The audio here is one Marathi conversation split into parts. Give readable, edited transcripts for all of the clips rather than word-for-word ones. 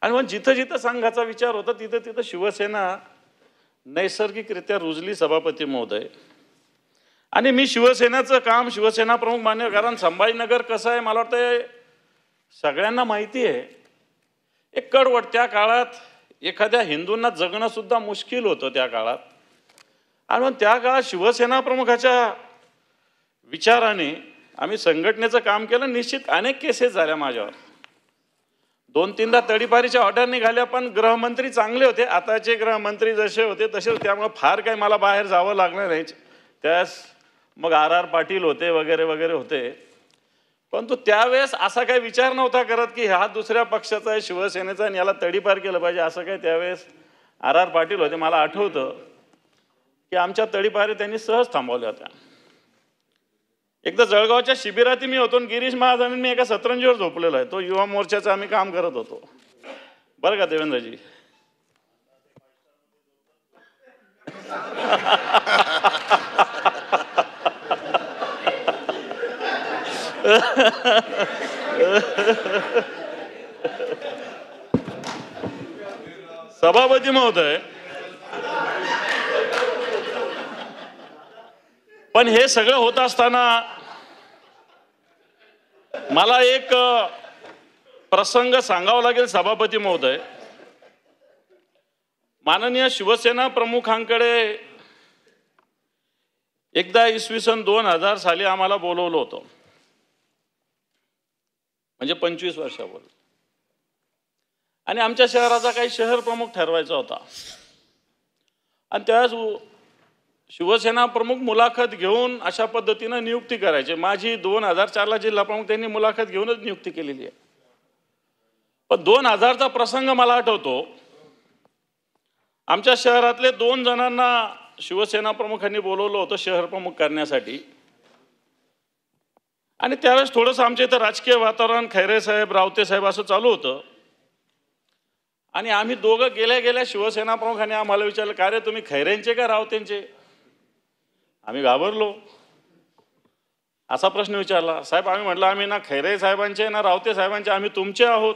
आणि मग जिथं जिथं संघाचा विचार होता तिथं तिथं शिवसेना नैसर्गिकरित्या रुजली सभापती महोदय. आणि मी शिवसेनेचं काम शिवसेना प्रमुख मान्य, कारण संभाजीनगर कसं आहे मला वाटतं सगळ्यांना माहिती आहे. एक कडवट त्या काळात एखाद्या हिंदूंना जगणं सुद्धा मुश्किल होतं त्या काळात. आणि मग त्या काळात शिवसेना प्रमुखाच्या विचाराने आम्ही संघटनेचं काम केलं. निश्चित अनेक केसेस झाल्या माझ्यावर, 2-3दा तडीपारीच्या ऑर्डर निघाल्या, पण गृहमंत्री चांगले होते. आताचे गृहमंत्री जसे होते तसे, त्यामुळे फार काही मला बाहेर जावं लागलं नाही. त्यास मग RR पाटील होते वगैरे वगैरे होते. परंतु त्यावेळेस असा काही विचार नव्हता करत की हा दुसऱ्या पक्षाचा आहे, शिवसेनेचा, आणि याला तडीपार केलं पाहिजे असं काही. त्यावेळेस RR पाटील होते. मला आठवतं की आमच्या तडीपारी त्यांनी सहज थांबवल्या होत्या. एकदा जळगावच्या शिबिरात मी होतो आणि गिरीश महाजन मी एका सतरंजीवर झोपलेलो आहे. तो युवा मोर्चाचं आम्ही काम करत होतो बरं का देवेंद्रजी. सभापती महोदय, पण हे सगळं होत असताना मला एक प्रसंग सांगावा लागेल सभापती महोदय. माननीय शिवसेना प्रमुखांकडे एकदा इसवी सन 2000 साली आम्हाला बोलवलं होतं, म्हणजे 25 वर्षापूर्वी. आणि आमच्या शहराचा काही शहर प्रमुख ठरवायचा होता. आणि त्यावेळेस शिवसेना प्रमुख मुलाखत घेऊन अशा पद्धतीने नियुक्ती करायचे. माझी 2004ला जिल्हा प्रमुख त्यांनी मुलाखत घेऊनच नियुक्ती केलेली आहे. पण 2000चा प्रसंग मला आठवतो. आमच्या शहरातले 2 जणांना शिवसेना प्रमुखांनी बोलवलं होतं शहर प्रमुख करण्यासाठी. आणि त्यावेळेस थोडंसं आमच्या इथं राजकीय वातावरण खैरे साहेब, रावते साहेब असं चालू होतं. आणि आम्ही दोघं गेल्या गेल्या शिवसेना प्रमुखांनी आम्हाला विचारलं, का रे तुम्ही खैरेंचे का रावतेंचे? आम्ही घाबरलो. असा प्रश्न विचारला. साहेब आम्ही म्हटलं आम्ही ना खैरे साहेबांचे ना रावते साहेबांचे, आम्ही तुमचे आहोत.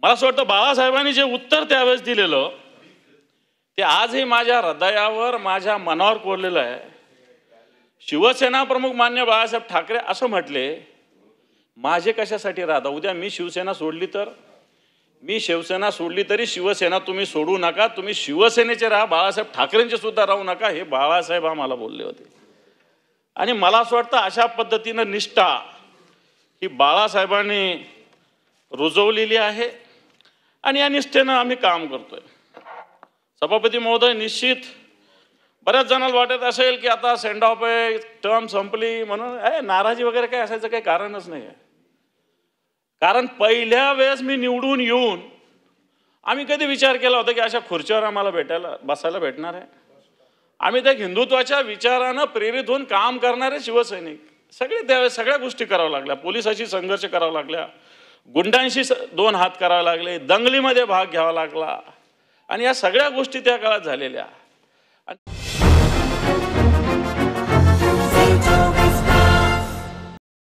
मला असं वाटतं बाळासाहेबांनी जे उत्तर त्यावेळेस दिलेलं ते आजही माझ्या हृदयावर, माझ्या मनावर कोरलेलं आहे. शिवसेना प्रमुख मान्य बाळासाहेब ठाकरे असं म्हटले, माझे कशासाठी राहता? उद्या मी शिवसेना सोडली तर? मी शिवसेना सोडली तरी शिवसेना तुम्ही सोडू नका, तुम्ही शिवसेनेचे राहा, बाळासाहेब ठाकरेंचे सुद्धा राहू नका, हे बाळासाहेब आम्हाला बोलले होते. आणि मला असं वाटतं अशा पद्धतीनं निष्ठा ही बाळासाहेबांनी रुजवलेली आहे आणि या निष्ठेनं आम्ही काम करतोय. सभापती महोदय, निश्चित बऱ्याच जणांना वाटत असेल की आता सेंड ऑफ आहे, टर्म संपली म्हणून नाराजी वगैरे काही असायचं काही कारणच नाही आहे. कारण पहिल्या वेळेस मी निवडून येऊन आम्ही कधी विचार केला होता की अशा खुर्चीवर आम्हाला बसायला भेटणार आहे? आम्ही त्या हिंदुत्वाच्या विचारानं प्रेरित होऊन काम करणारे शिवसैनिक सगळे त्यावेळेस सगळ्या गोष्टी कराव्या लागल्या. पोलिसाशी संघर्ष करावा लागला, गुंडांशी 2 हात करावे लागले, दंगलीमध्ये भाग घ्यावा लागला आणि या सगळ्या गोष्टी त्या काळात झालेल्या.